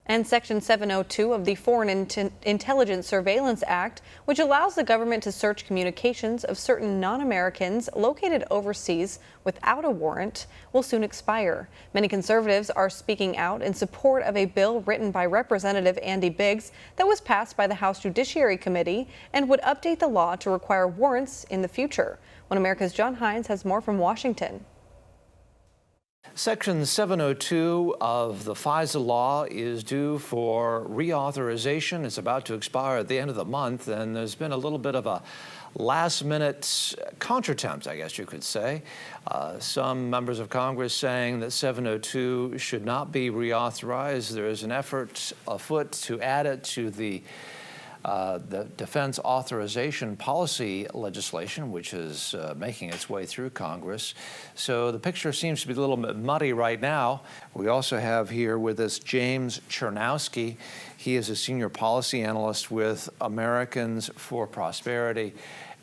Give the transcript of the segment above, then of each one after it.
And Section 702 of the Foreign Intelligence Surveillance Act, which allows the government to search communications of certain non-Americans located overseas without a warrant, will soon expire. Many conservatives are speaking out in support of a bill written by Representative Andy Biggs that was passed by the House Judiciary Committee and would update the law to require warrants in the future. One America's John Hines has more from Washington. Section 702 of the FISA law is due for reauthorization. It's about to expire at the end of the month, and there's been a little bit of a last-minute contretemps, I guess you could say. Some members of Congress saying that 702 should not be reauthorized. There is an effort afoot to add it to the Defense Authorization Policy legislation, which is making its way through Congress. So the picture seems to be a little bit muddy right now. We also have here with us James Chernowski. He is a senior policy analyst with Americans for Prosperity.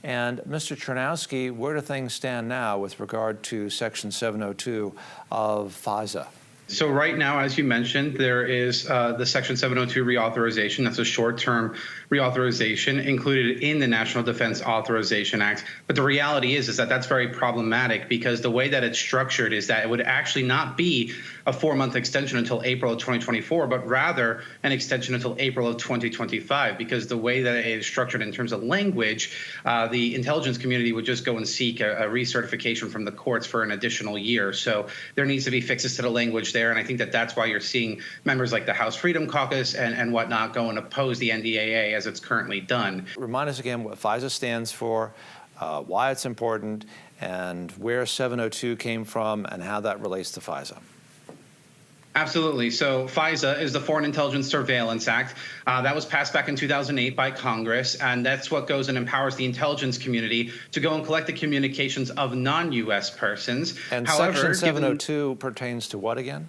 And Mr. Chernowski, where do things stand now with regard to Section 702 of FISA? So right now, as you mentioned, there is the Section 702 reauthorization. That's a short-term reauthorization included in the National Defense Authorization Act. But the reality is that that's very problematic because the way that it's structured is that it would actually not be a 4-month extension until April of 2024, but rather an extension until April of 2025, because the way that it is structured in terms of language, the intelligence community would just go and seek a recertification from the courts for an additional year. So there needs to be fixes to the language there, and I think that that's why you're seeing members like the House Freedom Caucus and whatnot go and oppose the NDAA as it's currently done. Remind us again what FISA stands for, why it's important, and where 702 came from and how that relates to FISA. Absolutely. So FISA is the Foreign Intelligence Surveillance Act. That was passed back in 2008 by Congress, and that's what goes and empowers the intelligence community to go and collect the communications of non-U.S. persons. And Section 702 pertains to what again?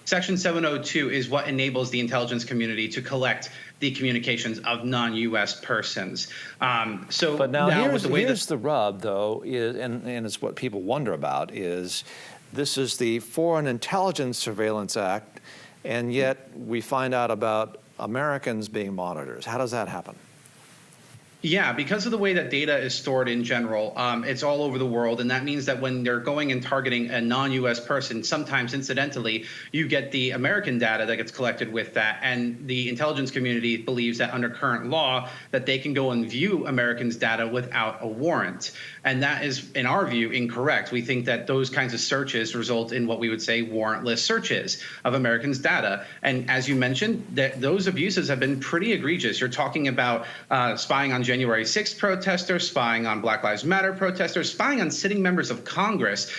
Section 702 is what enables the intelligence community to collect the communications of non-U.S. persons. But now here's the rub, though, and it's what people wonder about, is this is the Foreign Intelligence Surveillance Act, and yet we find out about Americans being monitors. How does that happen? Yeah, because of the way that data is stored in general, it's all over the world. And that means that when they're going and targeting a non-U.S. person, sometimes incidentally, you get the American data that gets collected with that. And the intelligence community believes that under current law, that they can go and view Americans' data without a warrant. And that is, in our view, incorrect. We think that those kinds of searches result in what we would say warrantless searches of Americans' data. And as you mentioned, those abuses have been pretty egregious. You're talking about spying on January 6th protesters, spying on Black Lives Matter protesters, spying on sitting members of Congress,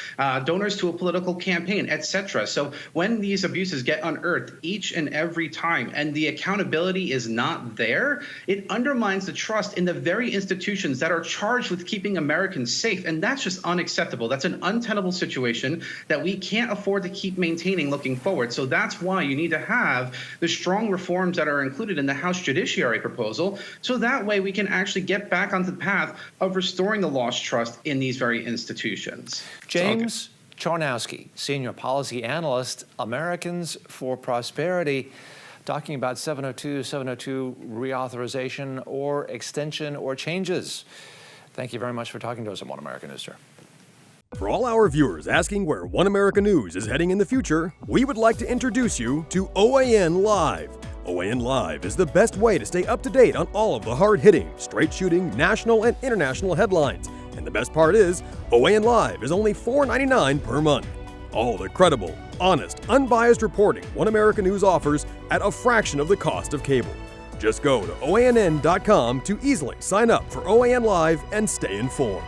donors to a political campaign, etc. So when these abuses get unearthed each and every time and the accountability is not there, it undermines the trust in the very institutions that are charged with keeping Americans safe. And that's just unacceptable. That's an untenable situation that we can't afford to keep maintaining looking forward. So that's why you need to have the strong reforms that are included in the House Judiciary proposal. So that way we can actually get back onto the path of restoring the lost trust in these very institutions. James Chernowski, Senior Policy Analyst, Americans for Prosperity, talking about 702 reauthorization or extension or changes. Thank you very much for talking to us on One America News, sir. For all our viewers asking where One America News is heading in the future, we would like to introduce you to OAN Live. OAN Live is the best way to stay up to date on all of the hard-hitting, straight-shooting, national and international headlines. And the best part is, OAN Live is only $4.99 per month. All the credible, honest, unbiased reporting One America News offers at a fraction of the cost of cable. Just go to OANN.com to easily sign up for OAN Live and stay informed.